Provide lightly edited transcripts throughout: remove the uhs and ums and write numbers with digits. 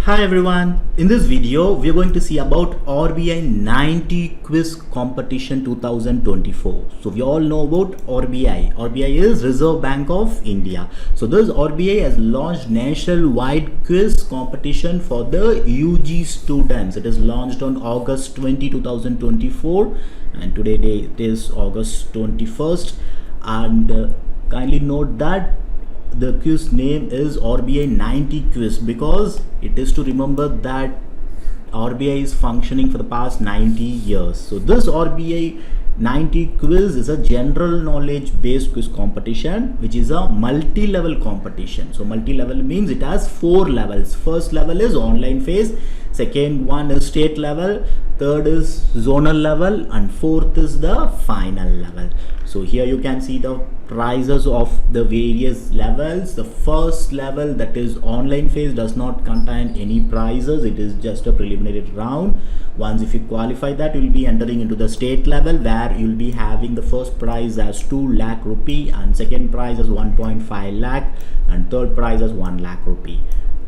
Hi everyone, in this video we are going to see about RBI 90 Quiz Competition 2024. So we all know about RBI. RBI is Reserve Bank of India. So this RBI has launched nationwide quiz competition for the UG students. It is launched on August 20, 2024 and today it is August 21st, and kindly note that the quiz name is RBI 90 Quiz because it is to remember that RBI is functioning for the past 90 years. So this RBI 90 Quiz is a general knowledge based quiz competition which is a multi-level competition. So multi-level means it has 4 levels. First level is online phase, second one is state level, third is zonal level, and fourth is the final level. So here you can see the prizes of the various levels. The first level, that is online phase, does not contain any prizes. It is just a preliminary round. Once if you qualify that, you will be entering into the state level where you will be having the first prize as 2 lakh rupee and second prize as 1.5 lakh and third prize as 1 lakh rupee.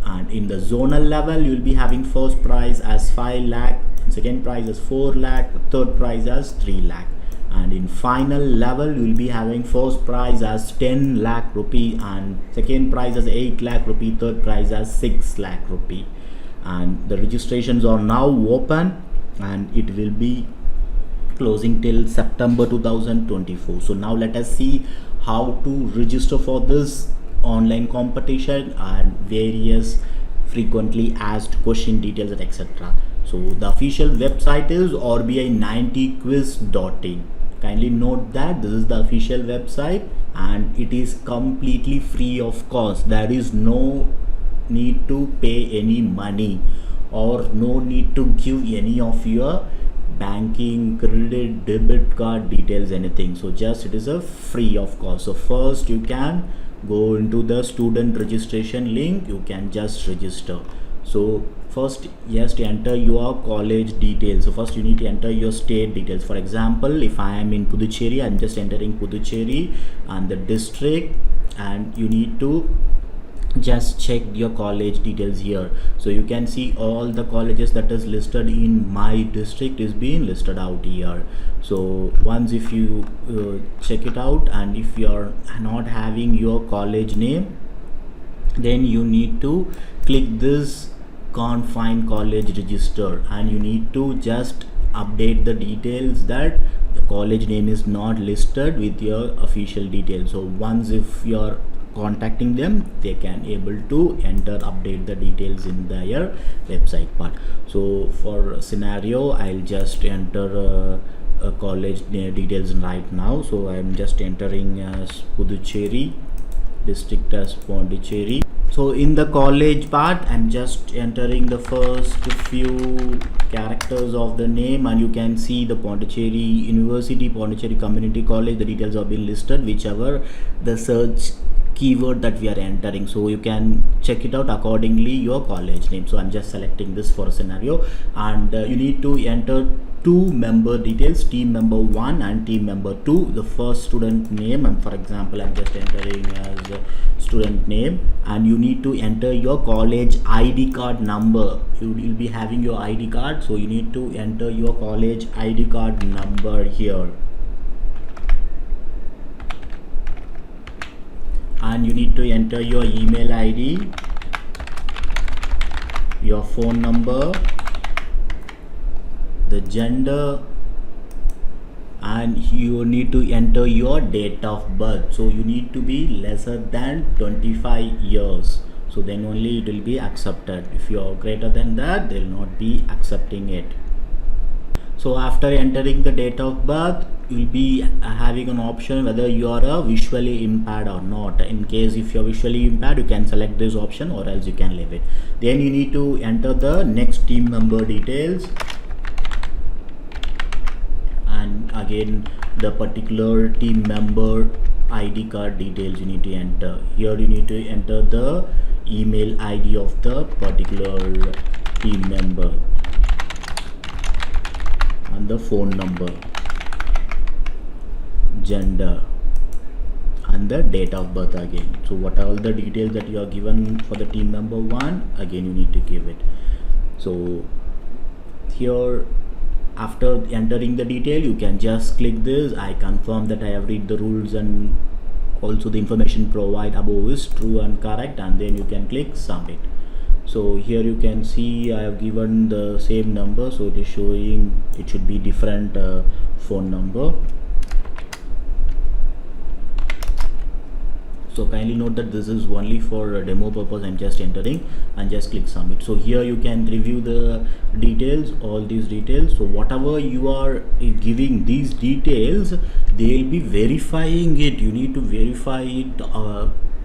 And in the zonal level, you will be having first prize as 5 lakh, second prize as 4 lakh, third prize as 3 lakh. And in final level, you will be having first prize as 10 lakh rupee and second prize as 8 lakh rupee, third prize as 6 lakh rupee. And the registrations are now open and it will be closing till September 2024. So now let us see how to register for this online competition and various frequently asked question details and etc. So the official website is RBI90Quiz.in. Kindly note that this is the official website and it is completely free of cost. There is no need to pay any money or no need to give any of your banking, credit, debit card details, anything. So just it is a free of cost. So first you can go into the student registration link, you can just register. So first just enter your college details. So first you need to enter your state details. For example, if I am in Puducherry, I am just entering Puducherry and the district, and you need to just check your college details here. So you can see all the colleges that is listed in my district is being listed out here. So once if you check it out, and if you are not having your college name, then you need to click this can't find college register and you need to just update the details that the college name is not listed with your official details. So once if you are contacting them, they can able to update the details in their website part. So for scenario, I'll just enter a college details right now. So I'm just entering as Puducherry, district as Pondicherry. So in the college part, I'm just entering the first few characters of the name, and you can see the Pondicherry University, Pondicherry Community College. The details have been listed, whichever the search keyword that we are entering. So you can check it out accordingly your college name. So I'm just selecting this for a scenario, and you need to enter 2 member details, team member 1 and team member 2. The first student name, and for example I'm just entering as student name, and you need to enter your college ID card number. You will be having your ID card, so you need to enter your college ID card number here. And you need to enter your email ID, your phone number, the gender, and you need to enter your date of birth. So you need to be lesser than 25 years. So then only it will be accepted. If you are greater than that, they will not be accepting it. So after entering the date of birth, you will be having an option whether you are a visually impaired or not. In case if you are visually impaired, you can select this option or else you can leave it. Then you need to enter the next team member details, and again the particular team member ID card details you need to enter. Here you need to enter the email ID of the particular team member and the phone number, gender, and the date of birth again. So what are all the details that you are given for the team member 1, again you need to give it. So here, after entering the detail, you can just click this, I confirm that I have read the rules and also the information provided above is true and correct, and then you can click submit. So here you can see I have given the same number, so it is showing it should be different phone number. So kindly note that this is only for a demo purpose. I'm just entering and just click submit. So here you can review the details, all these details. So whatever you are giving these details, they'll be verifying it. You need to verify it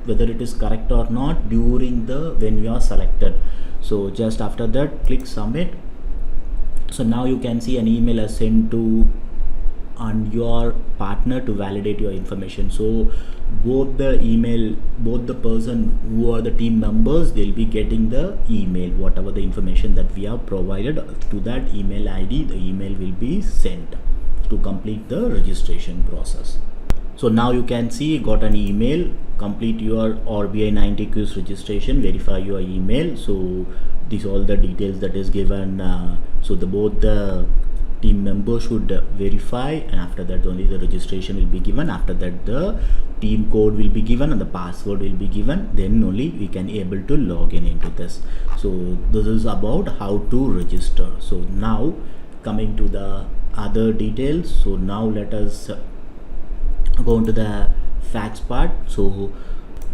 whether it is correct or not during the when you are selected. So just after that, click submit. So now you can see an email is sent to and your partner to validate your information. So both the person who are the team members, they'll be getting the email, whatever the information that we have provided to that email ID, the email will be sent to complete the registration process. So now you can see got an email, complete your RBI90Quiz registration, verify your email. So these all the details that is given. So both the team members should verify, and after that only the registration will be given. After that the team code will be given and the password will be given, then only we can able to log in into this. So this is about how to register. So now coming to the other details. So now let us go into the facts part. So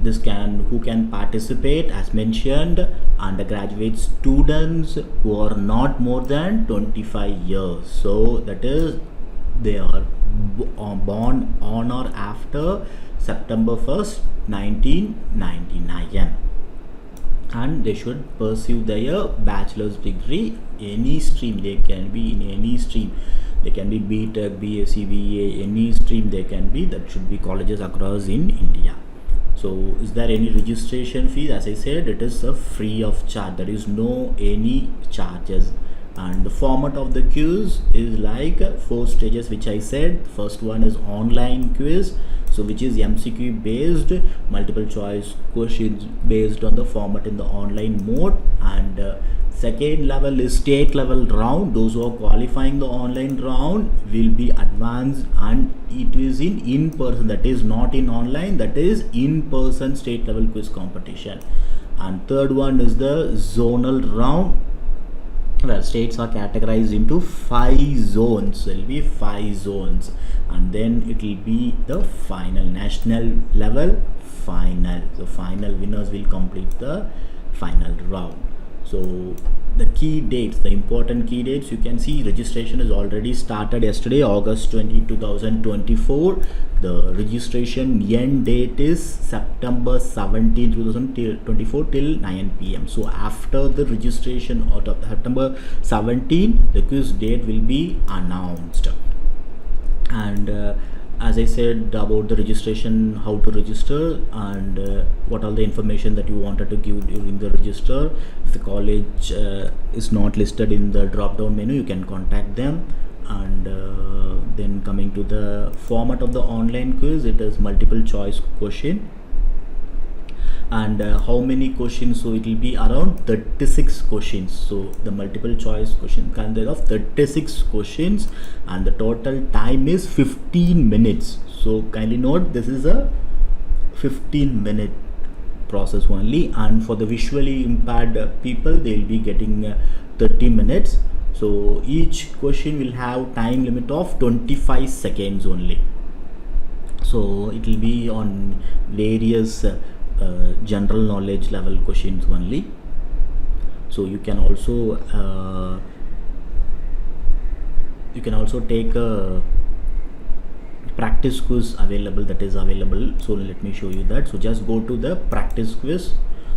who can participate, as mentioned, undergraduate students who are not more than 25 years. So that is they are born on or after September 1st 1999, and they should pursue their bachelor's degree any stream. They can be in any stream. They can be BTech, BSc, BA, any stream they can be. That should be colleges across in India. So is there any registration fee? As I said, it is free of charge. There is no any charges, and the format of the quiz is like 4 stages, which I said. First one is online quiz, so which is MCQ based, multiple choice questions based on the format in the online mode, and second level is state level round. Those who are qualifying the online round will be advanced, and it is in person, that is not in online, that is in person state level quiz competition. And third one is the zonal round, where states are categorized into 5 zones. There will be 5 zones, and then it will be the final national level final. The final winners will complete the final round. So the key dates, the important key dates, you can see registration is already started yesterday, August 20, 2024. The registration end date is September 17, 2024 till 9 p.m. So after the registration of September 17, the quiz date will be announced. And as I said about the registration, how to register, and what all the information that you wanted to give during the register. If the college is not listed in the drop down menu, you can contact them. And then coming to the format of the online quiz, it is multiple choice question. And how many questions? So it will be around 36 questions. So the multiple choice question consist of 36 questions, and the total time is 15 minutes. So kindly note, this is a 15-minute process only, and for the visually impaired people, they will be getting 30 minutes. So each question will have time limit of 25 seconds only. So it will be on various general knowledge level questions only. So you can also take a practice quiz available, that is available. So let me show you that. So just go to the practice quiz.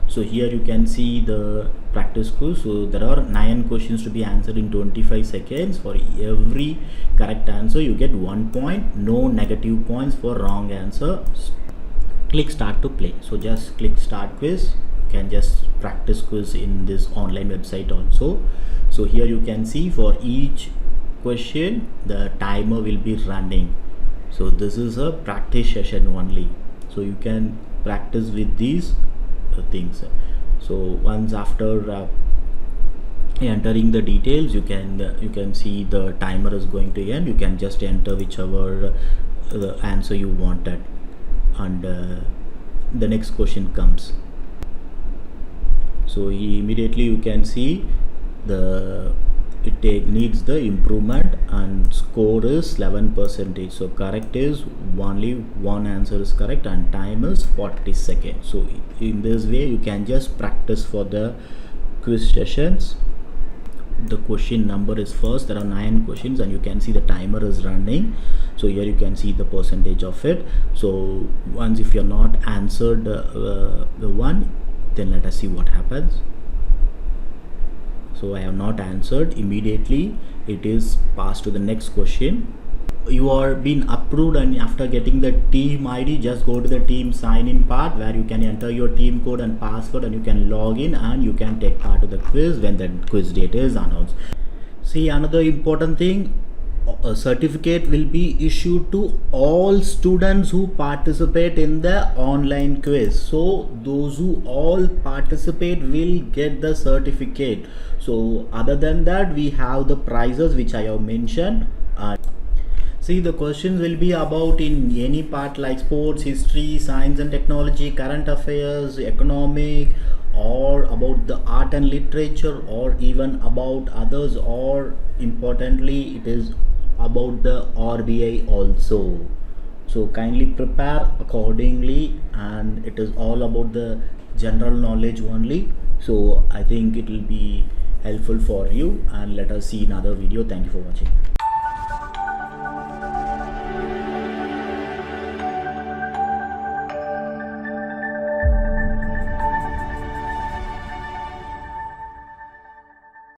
So here you can see the practice quiz. So there are 9 questions to be answered in 25 seconds. For every correct answer you get 1 point, no negative points for wrong answer. Click start to play. So just click start quiz. You can just practice quiz in this online website also. So here you can see for each question the timer will be running. So this is a practice session only. So you can practice with these things. So once after entering the details, you can see the timer is going to end. You can just enter whichever answer you wanted, and the next question comes. So immediately you can see it needs the improvement, and score is 11%. So correct is only one answer is correct, and time is 40 seconds. So in this way you can just practice for the quiz sessions. The question number is first. There are 9 questions, and you can see the timer is running. So here you can see the percentage of it. So once if you're not answered the one, then let us see what happens. So I have not answered. Immediately it is passed to the next question. You are being approved, and after getting the team ID, just go to the team sign in part where you can enter your team code and password, and you can log in and you can take part of the quiz when the quiz date is announced. See, another important thing, a certificate will be issued to all students who participate in the online quiz. So those who all participate will get the certificate. So other than that, we have the prizes which I have mentioned. See, the questions will be about in any part like sports, history, science and technology, current affairs, economic, or about the art and literature, or even about others, or importantly it is about the RBI also. So kindly prepare accordingly, and it is all about the general knowledge only. So I think it will be helpful for you, and let us see another video. Thank you for watching.